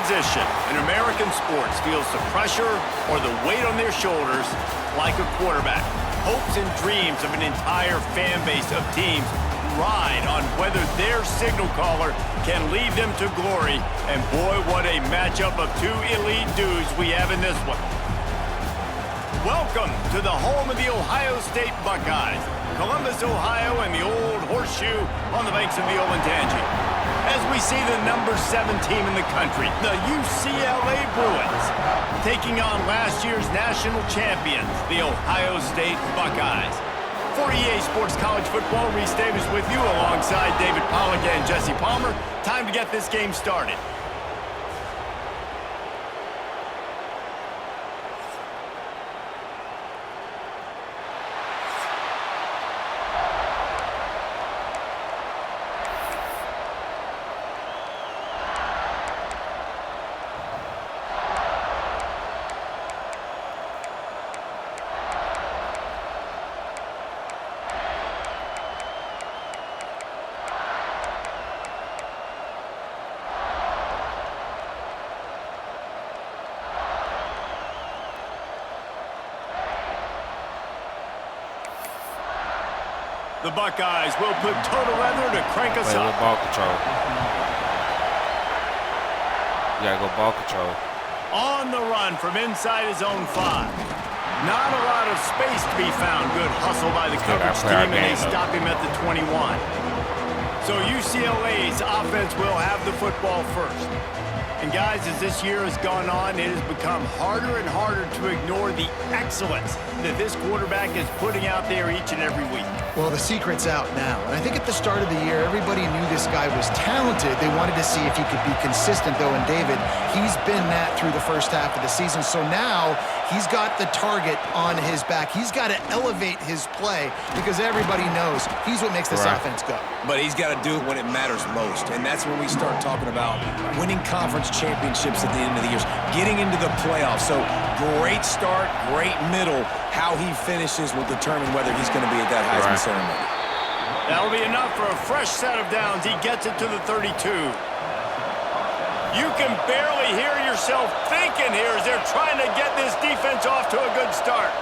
position in American sports feels the pressure or the weight on their shoulders like a quarterback. Hopes and dreams of an entire fan base of teams ride on whether their signal caller can lead them to glory. And boy, what a matchup of two elite dudes we have in this one. Welcome to the home of the Ohio State Buckeyes, Columbus, Ohio, and the old horseshoe on the banks of the Olentangy. As we see the number 7 team in the country, the UCLA Bruins, taking on last year's national champions, the Ohio State Buckeyes. For EA Sports College Football, Reese Davis with you alongside David Pollack and Jesse Palmer. Time to get this game started. The Buckeyes will put total leather to crank us up. Ball control. You gotta go ball control. On the run from inside his own 5. Not a lot of space to be found. Good hustle by the coverage team, and they stop him at the 21. So UCLA's offense will have the football first. And guys, as this year has gone on, it has become harder and harder to ignore the excellence that this quarterback is putting out there each and every week. Well, the secret's out now. And I think at the start of the year, everybody knew this guy was talented. They wanted to see if he could be consistent, though. And David, he's been that through the first half of the season. So now he's got the target on his back. He's got to elevate his play because everybody knows he's what makes this offense go. But he's got to do it when it matters most. And that's when we start talking about winning conference championships at the end of the year, getting into the playoffs. So great start, great middle. How he finishes will determine whether he's going to be at that Heisman ceremony. That'll be enough for a fresh set of downs. He gets it to the 32. You can barely hear yourself thinking here as they're trying to get this defense off to a good start.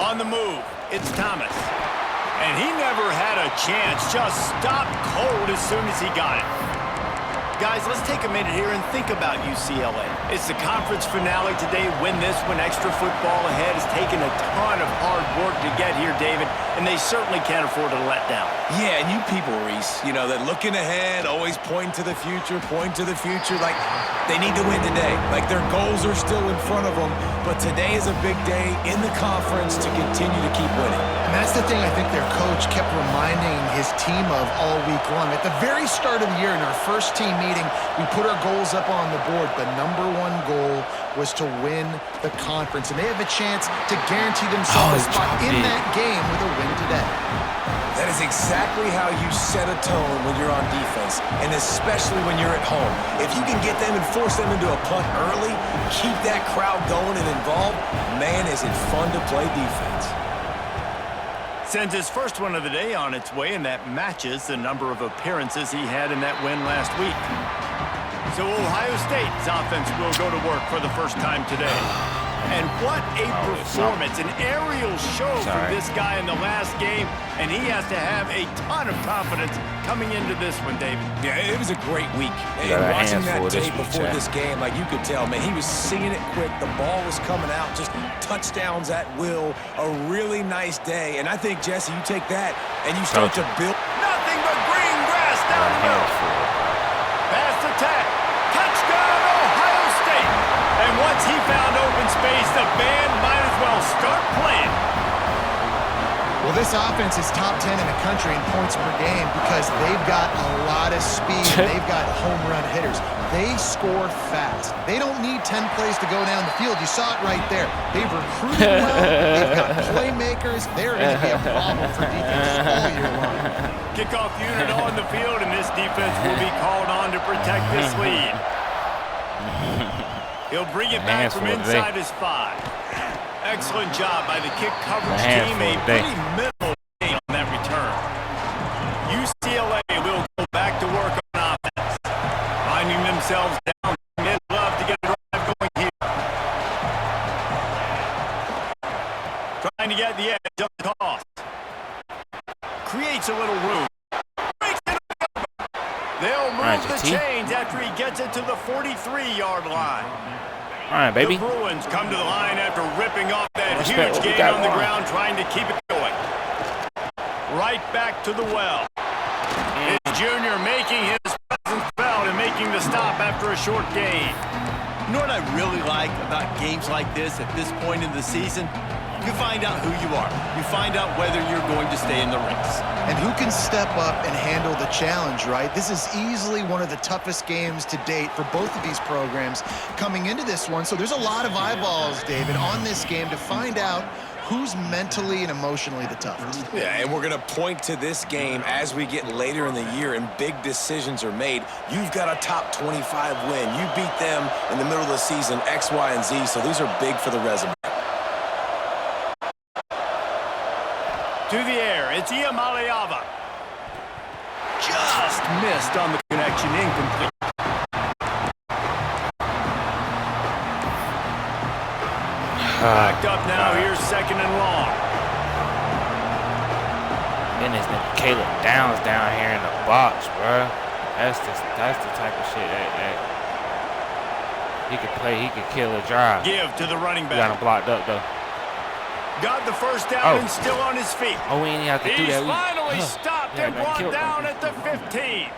On the move, it's Thomas. And he never had a chance, just stopped cold as soon as he got it. Guys, let's take a minute here and think about UCLA. It's the conference finale today. Win this one. Extra football ahead. Has taken a ton of hard work to get here, David, and they certainly can't afford to let down. Yeah, and you people, Reese, you know, that looking ahead, always point to the future, like they need to win today. Like their goals are still in front of them, but today is a big day in the conference to continue to keep winning. And that's the thing I think their coach kept reminding his team of all week long. At the very start of the year in our first team meeting, we put our goals up on the board. The #1 goal was to win the conference, and they have a chance to guarantee themselves a spot in that game with a win today. That is exactly how you set a tone when you're on defense, and especially when you're at home. If you can get them and force them into a punt early, keep that crowd going and involved, man, is it fun to play defense. Sends his first one of the day on its way, and that matches the number of appearances he had in that win last week. So Ohio State's offense will go to work for the first time today. And what a performance, an aerial show from this guy in the last game, and he has to have a ton of confidence coming into this one, David. Yeah, it was a great week. And watching that tape before this game, like you could tell, man, he was singing it quick. The ball was coming out, just touchdowns at will. A really nice day. And I think, Jesse, you take that and you start to build. Nothing but green grass down the middle. Fast attack. Touchdown, Ohio State. And once he found open space, the band might as well start playing. Well, this offense is top 10 in the country in points per game because they've got a lot of speed. They've got home run hitters. They score fast. They don't need 10 plays to go down the field. You saw it right there. They've recruited well. They've got playmakers. They're going to be a problem for defense all year long. Kickoff unit on the field, and this defense will be called on to protect this lead. He'll bring it back from inside his 5. Excellent job by the kick coverage team. A pretty minimal gain on that return. UCLA will go back to work on offense. Finding themselves down get the edge of the toss. Creates a little room. They'll move the chains after he gets it to the 43-yard line. All right, baby. The Bruins come to the line after ripping off that huge gain on the ground, trying to keep it going. Right back to the well. His junior making his presence felt and making the stop after a short gain. You know what I really like about games like this at this point in the season? You find out who you are. You find out whether you're going to stay in the race. And who can step up and handle the challenge, right? This is easily one of the toughest games to date for both of these programs coming into this one. So there's a lot of eyeballs, David, on this game to find out who's mentally and emotionally the toughest. Yeah, and we're going to point to this game as we get later in the year and big decisions are made. You've got a top 25 win. You beat them in the middle of the season, X, Y, and Z, so these are big for the resume. To the air, it's Iamaleava. Just missed on the connection, incomplete. Backed up now, here's second and long. And this nigga Caleb Downs down here in the box, bro. That's the type of shit that he could play. He could kill a drive. Give to the running back. Got him blocked up though. Got the first down and still on his feet. Oh, we ain't have to do that. He's finally stopped and brought down at the 15.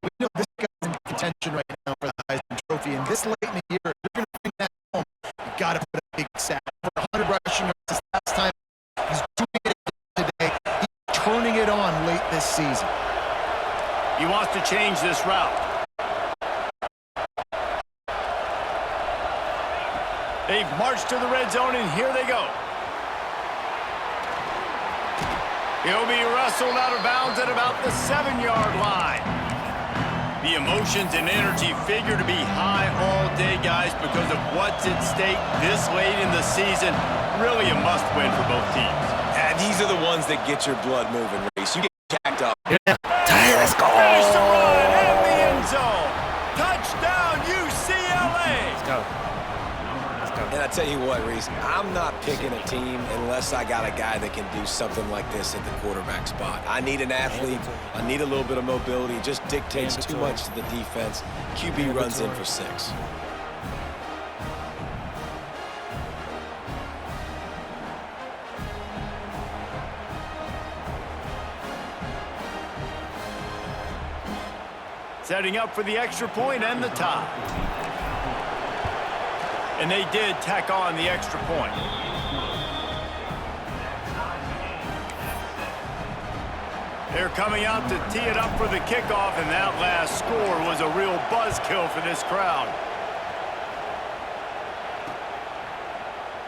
We know this guy's in contention right now for the Heisman Trophy, and this late in the year, if you're going to bring that home, you got to put a big sack. For 100 rushing yards this last time, he's doing it today. He's turning it on late this season. He wants to change this route. They've marched to the red zone, and here they go. He'll be wrestled out of bounds at about the 7-yard line. The emotions and energy figure to be high all day, guys, because of what's at stake this late in the season. Really a must-win for both teams. These are the ones that get your blood moving, Reese. You get jacked up. Let's go. Finish the run in the end zone. Touchdown, UCLA. Let's go. And I tell you what, Reese, I'm not picking a team unless I got a guy that can do something like this at the quarterback spot. I need an athlete. I need a little bit of mobility. It just dictates too much to the defense. QB runs in for 6. Setting up for the extra point and the tie. And they did tack on the extra point. They're coming out to tee it up for the kickoff, and that last score was a real buzzkill for this crowd.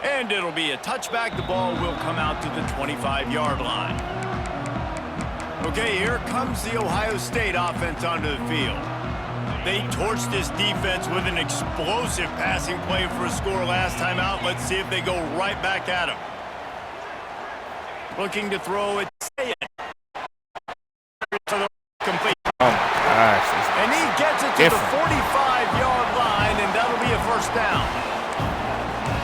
And it'll be a touchback. The ball will come out to the 25-yard line. Okay, here comes the Ohio State offense onto the field. They torched this defense with an explosive passing play for a score last time out. Let's see if they go right back at him. Looking to throw it. Complete. Oh, my gosh. And he gets it to the 45-yard line, and that'll be a first down.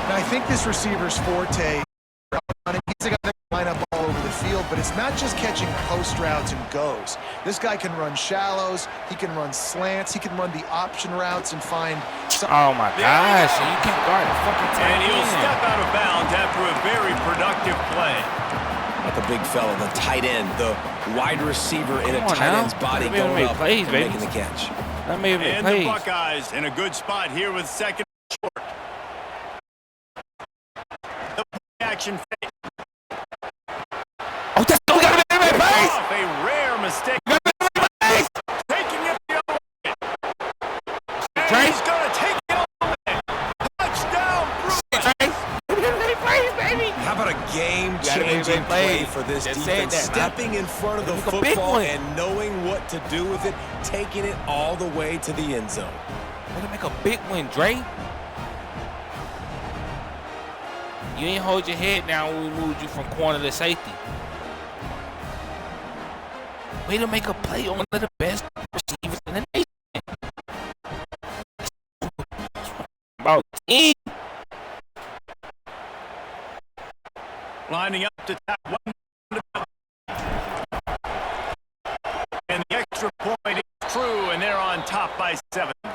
Now, I think this receiver's forte, he's a guy that can line up all over the field, but it's not just catching post routes and goes. This guy can run shallows, he can run slants, he can run the option routes and find some. Oh my gosh, you can't guard the fucking tight And he'll end. step out of bounds after a very productive play. Not the big fella, the tight end, the wide receiver in a Come on tight now. end's body Let me going make up plays, and baby. making the catch. Let me make And the plays. Buckeyes in a good spot here with second short. The action fake. Oh, that's we got to make plays. Off a rare mistake. Taking it the other way. And Trey? he's going to take it all the way. Touchdown, Bruins. How about a game-changing play for this defense? Stepping in front of the football and knowing what to do with it, taking it all the way to the end zone. We're gonna make a big one, Dre. You ain't hold your head down when we moved you from corner to safety. Way to make a play on one of the best receivers in the nation. About 10. Lining up to tap one. And the extra point is true, and they're on top by 7. You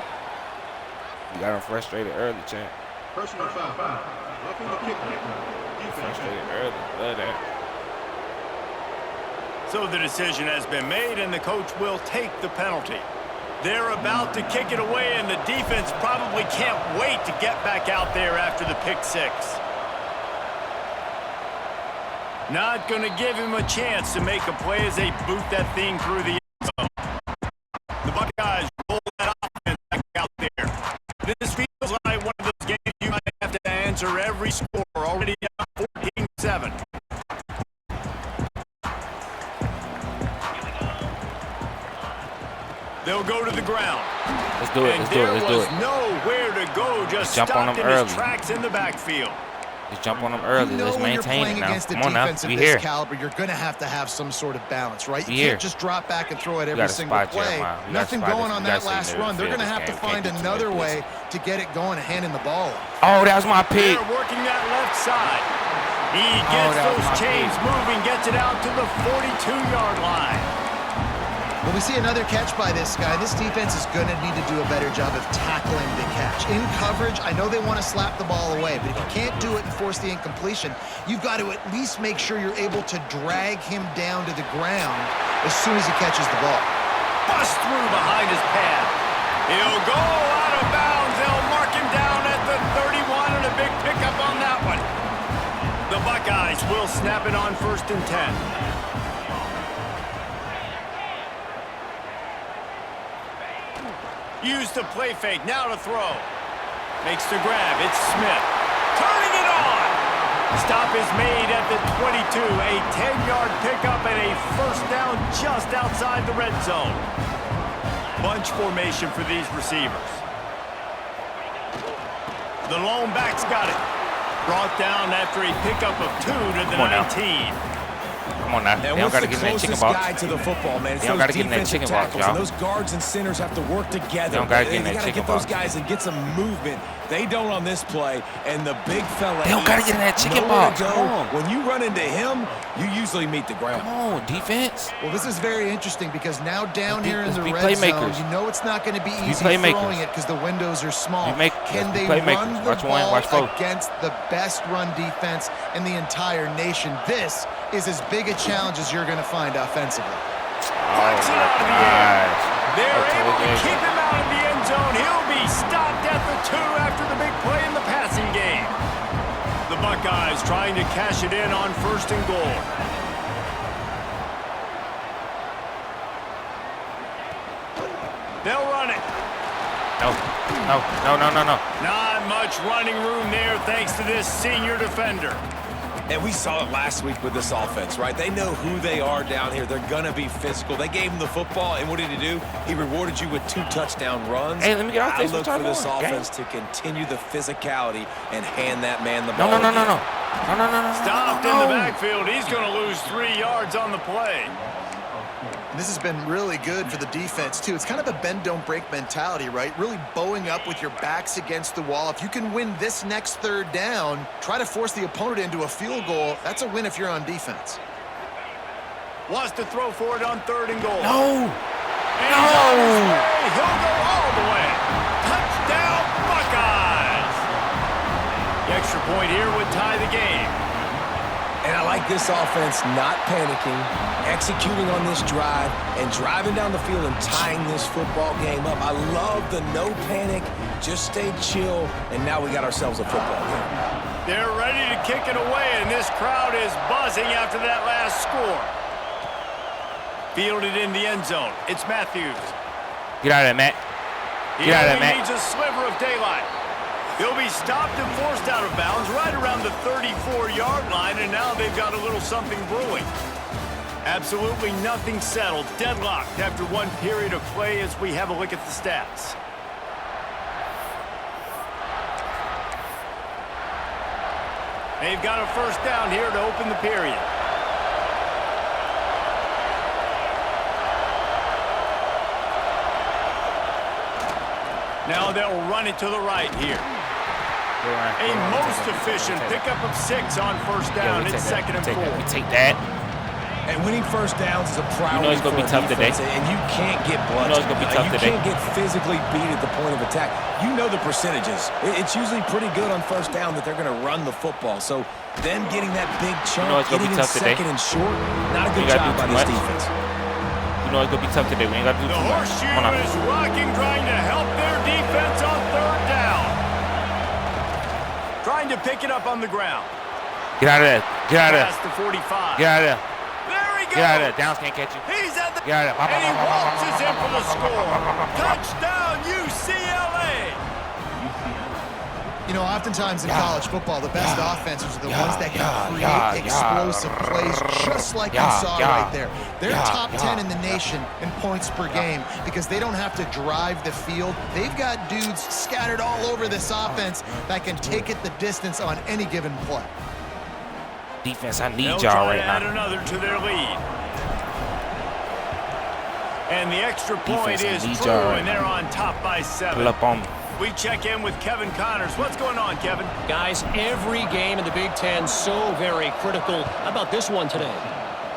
got him frustrated early, champ. Personal foul. Roughing the kick. Frustrated early. Love that. So the decision has been made, and the coach will take the penalty. They're about to kick it away, and the defense probably can't wait to get back out there after the pick 6. Not going to give him a chance to make a play as they boot that thing through the end zone. The Buckeyes roll that offense back out there. This feels like one of those games you might have to answer every score, already down 14-7. They'll go to the ground. Let's do it. Let's do it. Let's do it. There was nowhere to go, just jump on stopped them in early. his tracks in the backfield. Let's jump on them early. Let's maintain it now. Come on now. Against a We defense of this here. caliber, you're going to have some sort of balance, right? You We can't here. just drop back and throw it We every gotta single spot play. Jeremiah. We gotta Nothing spot going this. on We that gotta stay last near the run. They're field going to this have to game. find Can't do too another much way to get it going and handing the ball off. Oh, that was my pick. They're working that left side. He gets that was those my chains pick. moving, gets it out to the 42-yard line. Well, we see another catch by this guy. This defense is going to need to do a better job of tackling the catch. In coverage, I know they want to slap the ball away, but if you can't do it and force the incompletion, you've got to at least make sure you're able to drag him down to the ground as soon as he catches the ball. Bust through behind his pad. He'll go out of bounds. They'll mark him down at the 31, and a big pickup on that one. The Buckeyes will snap it on 1st and 10. Use the play fake, now to throw. Makes the grab, it's Smith. Turning it on! Stop is made at the 22. A 10-yard pickup and a 1st down just outside the red zone. Bunch formation for these receivers. The lone back's got it. Brought down after a pickup of 2 to the 19. Come on now. They don't got to get in that chicken box. Guy to the football, man. It's They don't those got to get in that defensive chicken box, tackles, and y'all. those guards and centers have to work together. They don't gotta get in that gotta chicken get those box. guys and get some movement. They don't on this play, and the big fella. They don't gotta get in that chicken nowhere box. to go. Come on. When you run into him, you usually meet the ground. Come on, defense. Well, this is very interesting because now down here in Let's the be red zone, playmakers. you know it's not going to be Be easy playmakers. throwing it because the windows are small. Can Let's be they playmakers. run the Watch one, ball watch four. against the best run defense in the entire nation? This is as big a challenge as you're going to find offensively. Flex it out of the air. They're That's able to amazing. keep him out of the end zone. He'll be stopped at the 2 after the big play in the passing game. The Buckeyes trying to cash it in on 1st and goal. They'll run it. No. Not much running room there thanks to this senior defender. And we saw it last week with this offense, right? They know who they are down here. They're going to be physical. They gave him the football, and what did he do? He rewarded you with 2 touchdown runs. Hey, let me get off I this. look What for y'all this doing? offense to continue the physicality and hand that man the ball. No. Stopped in the backfield. He's going to lose 3 yards on the play. This has been really good for the defense, too. It's kind of a bend-don't-break mentality, right? Really bowing up with your backs against the wall. If you can win this next 3rd down, try to force the opponent into a field goal. That's a win if you're on defense. Wants to throw for it on 3rd and goal. No. And he's on his way. He'll go all the way. Touchdown, Buckeyes. The extra point here would tie the game. And I like this offense not panicking, executing on this drive, and driving down the field and tying this football game up. I love the no panic, just stay chill, and now we got ourselves a football game. They're ready to kick it away, and this crowd is buzzing after that last score. Fielded in the end zone. It's Matthews. Get out of there, Matt. He Get out of only there, Matt. needs a sliver of daylight. He'll be stopped and forced out of bounds right around the 34-yard line, and now they've got a little something brewing. Absolutely nothing settled. Deadlocked after 1 period of play as we have a look at the stats. They've got a 1st down here to open the period. Now they'll run it to the right here. A most efficient pickup of 6 on first down. It's 2nd and 4. We take that. And winning first downs is a priority. You know it's going to be tough today. And you can't get You know it's going to be tough today. You can't get physically beat at the point of attack. You know the percentages. It's usually pretty good on first down that they're going to run the football. So them getting that big chunk, getting in second and short, not a good job by this defense. You know it's going to be tough today. We ain't got to do too much. The horseshoe is rocking, trying to help their defense on 3rd down. Trying to pick it up on the ground. Get out of there. Get out of there. Past the 45. Get out of there. There he goes. Get out of there. Downs can't catch you. He's at the... Get out of there. And he waltzes in for the score. Touchdown, UCLA. You know, oftentimes in college football, the best offenses are the ones that can create explosive plays, just like you saw right there. They're top 10 in the nation in points per game because they don't have to drive the field. They've got dudes scattered all over this offense that can take it the distance on any given play. Defense, I need y'all right now. Add another to their lead. And the extra point is true, and they're on top by 7. Pull up on me. We check in with Kevin Connors. What's going on, Kevin? Guys, every game in the Big Ten so very critical. How about this one today?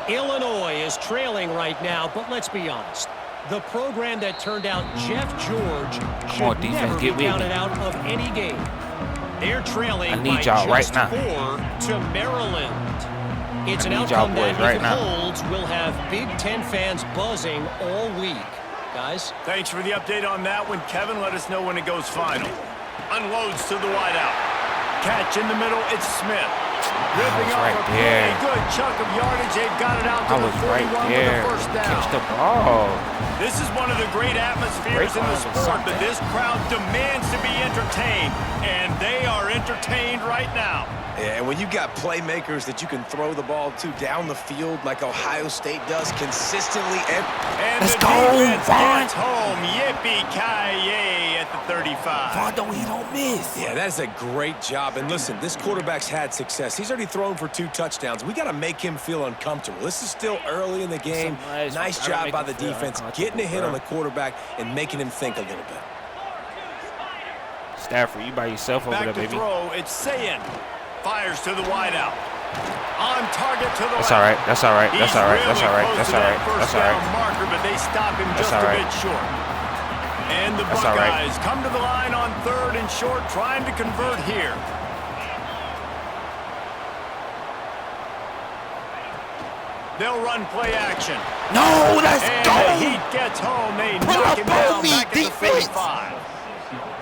Illinois is trailing right now, but let's be honest. The program that turned out Jeff George should never be counted out of any game. They're trailing by just 4 to Maryland. It's an outcome that, if it holds, will have Big Ten fans buzzing all week. Guys? Thanks for the update on that one, Kevin. Let us know when it goes final. Unloads to the wideout. Catch in the middle, it's Smith. Ripping off a pretty good chunk of yardage. They've got it out to the 41 with a first down. Catch the ball. This is one of the great atmospheres in the sport, but this crowd demands to be entertained, and they are entertained right now. Yeah, and when you got playmakers that you can throw the ball to down the field like Ohio State does consistently. And the defense gets home. Yippee-ki-yay at the 35. He don't miss. Yeah, that is a great job. And listen, this quarterback's had success. He's already thrown for 2 touchdowns. We got to make him feel uncomfortable. This is still early in the game. Nice job by the defense, getting a hit on the quarterback and making him think a little bit. Stafford, you by yourself over there, baby. Back to throw, it's Sayin. Fires to the wideout. On target to the left. That's all right. That's all right. That's all right. That's all right. That's all right. That's all right. Marker, but they stop him just a bit short. And the Buckeyes come to the line on 3rd and short, trying to convert here. They'll run play action. No, let's go. And the Heat gets home. They knock him down back at the 45.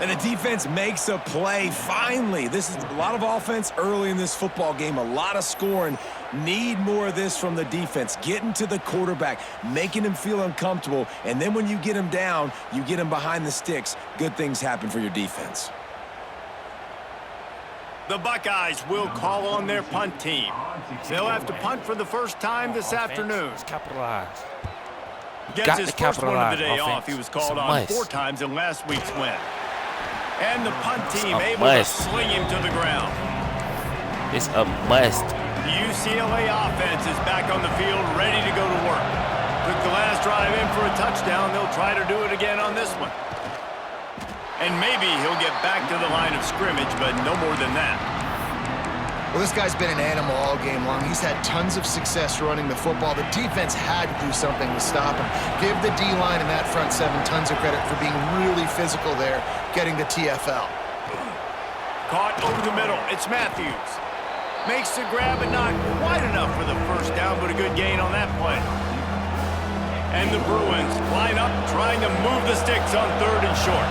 And the defense makes a play, finally. This is a lot of offense early in this football game, a lot of scoring. Need more of this from the defense. Getting to the quarterback, making him feel uncomfortable, and then when you get him down, you get him behind the sticks. Good things happen for your defense. The Buckeyes will call on their punt team. They'll have to punt for the first time this afternoon. Capitalize. Gets his first one of the day off. He was called on 4 times in last week's win. And the punt team able to sling him to the ground. It's a must. The UCLA offense is back on the field, ready to go to work. Took the last drive in for a touchdown. They'll try to do it again on this one. And maybe he'll get back to the line of scrimmage, but no more than that. Well, this guy's been an animal all game long. He's had tons of success running the football. The defense had to do something to stop him. Give the D-line and that front 7 tons of credit for being really physical there, getting the TFL. Caught over the middle. It's Matthews. Makes the grab, but not quite enough for the first down, but a good gain on that play. And the Bruins line up, trying to move the sticks on 3rd and short.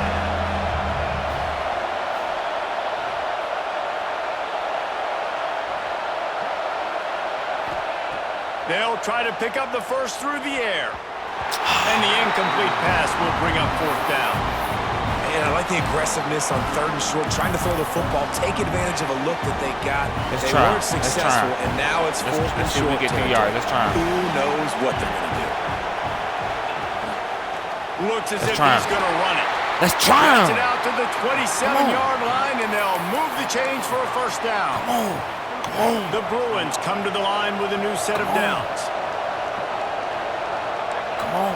They'll try to pick up the first through the air. And the incomplete pass will bring up 4th down. And I like the aggressiveness on 3rd and short, trying to throw the football, take advantage of a look that they got. They weren't successful, and now it's 4th and short. Let's try. Who knows what they're going to do? Looks as if he's going to run it. Let's try him. Gets it out to the 27-yard line, and they'll move the chains for a first down. Come on. The Bruins come to the line with a new set of downs. Come on.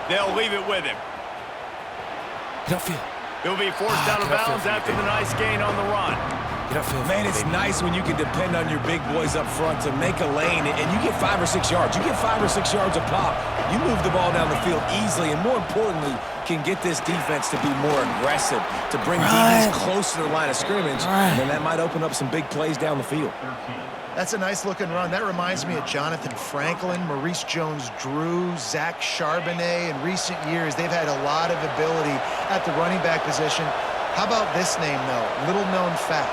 They'll leave it with him. Get upfield. He'll be forced out of bounds after the nice gain on the run. Get upfield. Man, it's nice when you can depend on your big boys up front to make a lane, and you get 5 or 6 yards. You get 5 or 6 yards a pop. You move the ball down the field easily, and more importantly, can get this defense to be more aggressive, to bring DBs close to the line of scrimmage, and then that might open up some big plays down the field. That's a nice-looking run. That reminds me of Jonathan Franklin, Maurice Jones-Drew, Zach Charbonnet. In recent years, they've had a lot of ability at the running back position. How about this name, though? Little-known fact.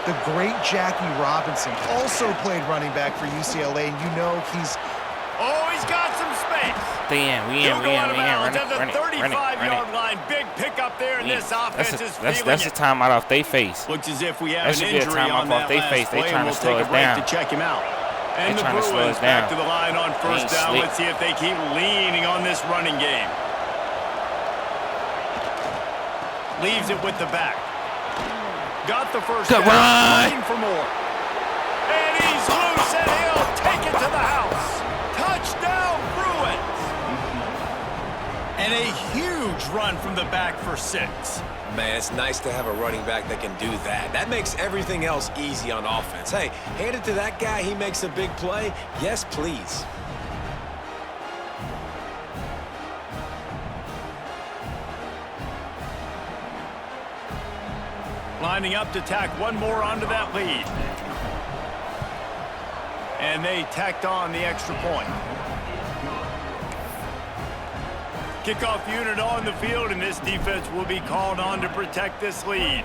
The great Jackie Robinson also played running back for UCLA, and you know he's... Oh, he's got some space. We in. Run it. Run it. 35-yard line. Big pickup there, and this offense is feeling it. That's a timeout off their face. Looks as if we have an That should be a injury timeout on that off their last face. They play, trying and to we'll slow take us a break down. to check him out. And the trying to slow Bruins us back down. to the line on first ain't down. slick. Let's see if they keep leaning on this running game. Leaves it with the back. Got the first down. Looking for more. And he's loose, and he'll take it to the house. Touchdown, Bruins. And a huge run from the back for 6. Man, it's nice to have a running back that can do that. That makes everything else easy on offense. Hey, hand it to that guy. He makes a big play. Yes, please. Lining up to tack one more onto that lead. And they tacked on the extra point. Kickoff unit on the field, and this defense will be called on to protect this lead.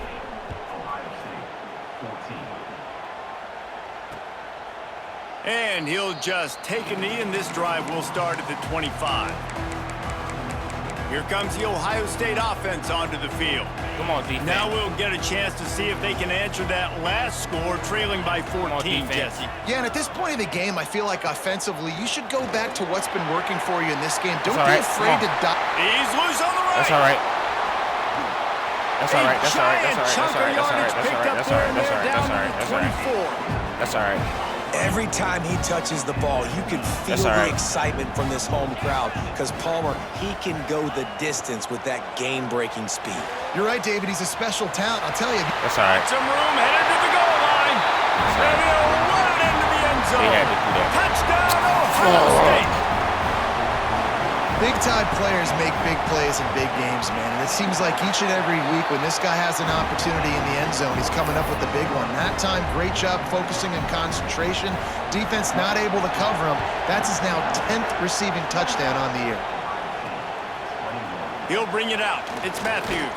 And he'll just take a knee, and this drive will start at the 25. Here comes the Ohio State offense onto the field. Come on, defense. Now we'll get a chance to see if they can answer that last score, trailing by 14, Jesse. Yeah, and at this point in the game, I feel like offensively, you should go back to what's been working for you in this game. Don't be afraid to die. He's loose on the right. That's all right. That's all right. That's all right. Every time he touches the ball, you can feel the excitement from this home crowd because Palmer, he can go the distance with that game-breaking speed. You're right, David. He's a special talent. I'll tell you. That's all right. Some room headed to the goal line. And he'll run it into the end zone. He had to do that. Touchdown, Ohio State. Big-time players make big plays in big games, man. And it seems like each and every week when this guy has an opportunity in the end zone, he's coming up with the big one. That time, great job focusing and concentration. Defense not able to cover him. That's his now 10th receiving touchdown on the year. He'll bring it out. It's Matthews.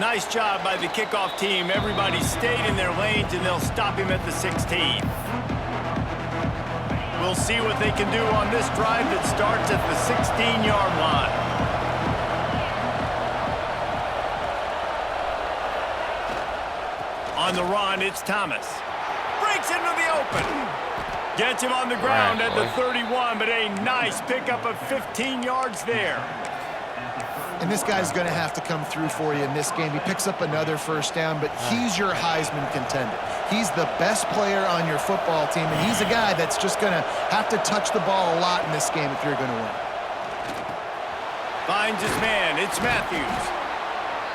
Nice job by the kickoff team. Everybody stayed in their lanes, and they'll stop him at the 16. We'll see what they can do on this drive that starts at the 16-yard line. On the run, it's Thomas. Breaks into the open. Gets him on the ground at the 31, but a nice pickup of 15 yards there. And this guy's going to have to come through for you in this game. He picks up another first down, but he's your Heisman contender. He's the best player on your football team, and he's a guy that's just going to have to touch the ball a lot in this game if you're going to win. Finds his man. It's Matthews.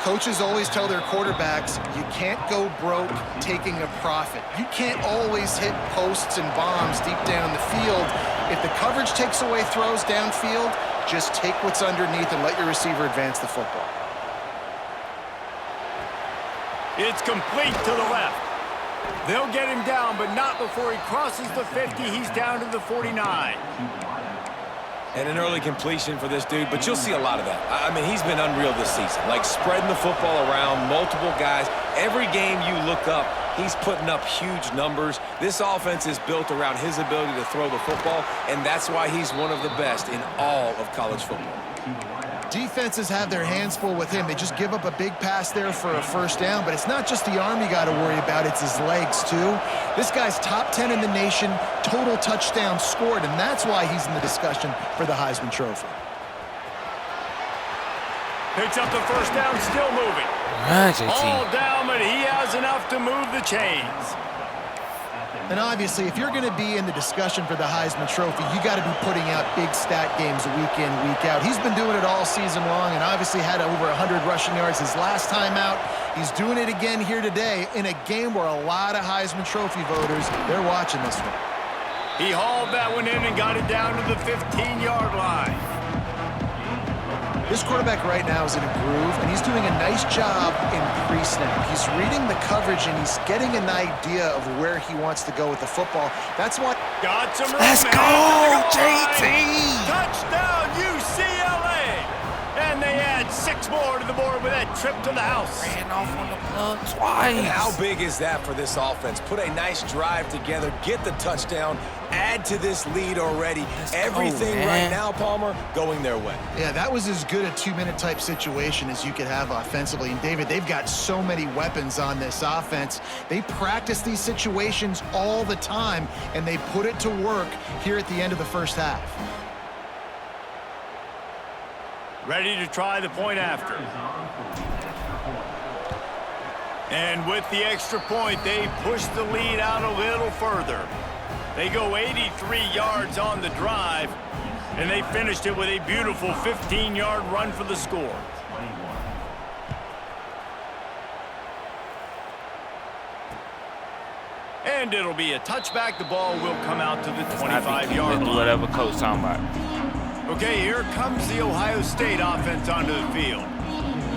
Coaches always tell their quarterbacks, you can't go broke taking a profit. You can't always hit posts and bombs deep down the field. If the coverage takes away throws downfield, just take what's underneath and let your receiver advance the football. It's complete to the left. They'll get him down, but not before he crosses the 50. He's down to the 49. And an early completion for this dude, but you'll see a lot of that. I mean, he's been unreal this season. Like spreading the football around, multiple guys. Every game you look up, he's putting up huge numbers. This offense is built around his ability to throw the football, and that's why he's one of the best in all of college football. Defenses have their hands full with him. They just give up a big pass there for a first down, but it's not just the arm you got to worry about, it's his legs too. This guy's top 10 in the nation, total touchdowns scored, and that's why he's in the discussion for the Heisman Trophy. Picks up the first down, still moving. All down, but he has enough to move the chains. And obviously, if you're going to be in the discussion for the Heisman Trophy, you got to be putting out big stat games week in, week out. He's been doing it all season long and obviously had over 100 rushing yards his last time out. He's doing it again here today in a game where a lot of Heisman Trophy voters, they're watching this one. He hauled that one in and got it down to the 15-yard line. This quarterback right now is in a groove, and he's doing a nice job in pre-snap. He's reading the coverage, and he's getting an idea of where he wants to go with the football. That's why... Got some room. Let's go, JT! Touchdown, UCLA! And they add 6 more to the board with that trip to the house. Ran off on the plug twice. And how big is that for this offense? Put a nice drive together, get the touchdown, add to this lead already. Everything right now, Palmer, going their way. Yeah, that was as good a 2-minute type situation as you could have offensively. And, David, they've got so many weapons on this offense. They practice these situations all the time, and they put it to work here at the end of the first half. Ready to try the point after. And with the extra point, they push the lead out a little further. They go 83 yards on the drive, and they finished it with a beautiful 15-yard run for the score. And it'll be a touchback. The ball will come out to the 25-yard line. Whatever coach talking about. Okay, here comes the Ohio State offense onto the field.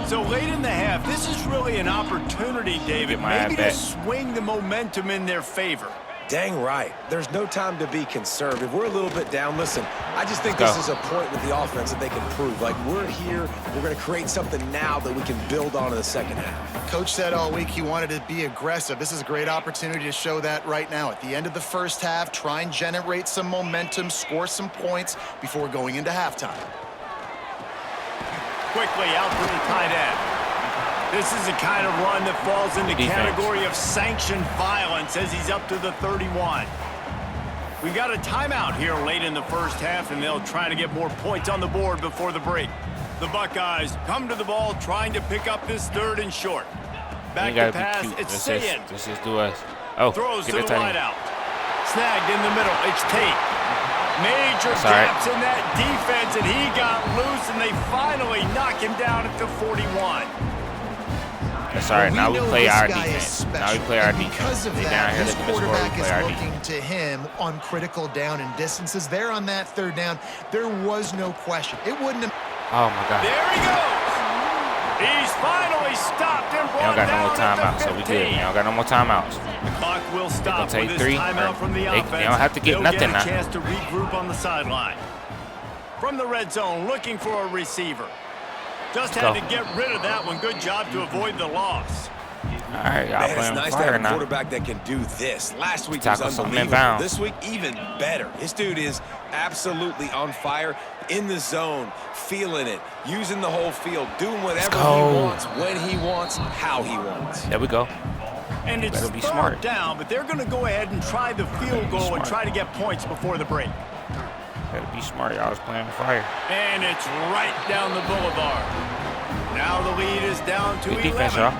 So late in the half, this is really an opportunity, David, maybe to swing the momentum in their favor. Dang right. There's no time to be conservative. We're a little bit down. Listen, I just think this is a point with the offense that they can prove. Like, we're here, we're going to create something now that we can build on in the second half. Coach said all week he wanted to be aggressive. This is a great opportunity to show that right now. At the end of the first half, try and generate some momentum, score some points before going into halftime. Quickly out to the tight end. This is the kind of run that falls in the category of sanctioned violence as he's up to the 31. We've got a timeout here late in the first half, and they'll try to get more points on the board before the break. The Buckeyes come to the ball trying to pick up this 3rd and short. Back to pass, it's Sayin. Let's just do us. Oh, throws to the wideout. Snagged in the middle, it's Tate. Major gaps in that defense, and he got loose, and they finally knock him down at the 41. That's all right. Now we play our defense. Now we play our defense. Because of that, this quarterback is looking to him on critical down and distances. There on that 3rd down, there was no question. It wouldn't have... Oh, my God. There he goes. He's finally stopped and brought down no more timeouts, so we good. Y'all got no more timeouts. The clock will stop with this timeout from the offense. They don't have to get nothing now. They'll get a chance to regroup on the sideline. From the red zone, looking for a receiver. Just had to get rid of that one. Good job to avoid the loss. All right, y'all playing it's nice to have a quarterback that can do this. Last week was unbelievable. This week, even better. This dude is absolutely on fire, in the zone, feeling it, using the whole field, doing whatever he wants, when he wants, how he wants. There we go. And it's 3rd down, but they're going to go ahead and try the field goal and try to get points before the break. Gotta be smart. I was playing fire. And it's right down the boulevard. Now the lead is down to 11. Defense, y'all.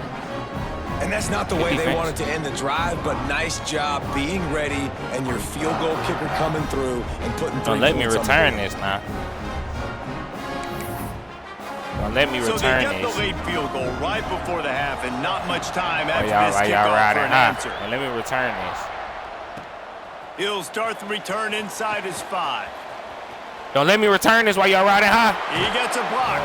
And that's not the way they wanted to end the drive, but nice job being ready and your field goal kicker coming through and putting 3 points on the board. Don't let me return this now. Don't let me return this. So they get the late field goal right before the half and not much time after this kickoff for an answer. Don't let me return this. He'll start the return inside his 5. Don't let me return this while y'all riding high. He gets a block.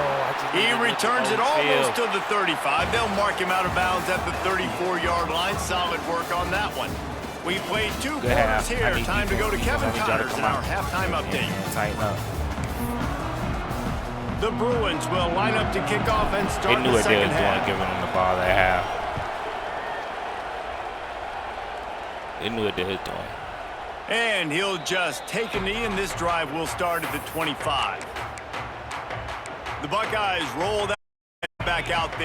He returns it almost to the 35. They'll mark him out of bounds at the 34-yard line. Solid work on that one. We played 2 quarters here. Time to go to Kevin Connors in our halftime update. Tighten up. The Bruins will line up to kick off and start the second half. They knew what they were doing, giving them the ball they have. They knew what they were doing. And he'll just take a knee, and this drive will start at the 25. The Buckeyes roll that back out there.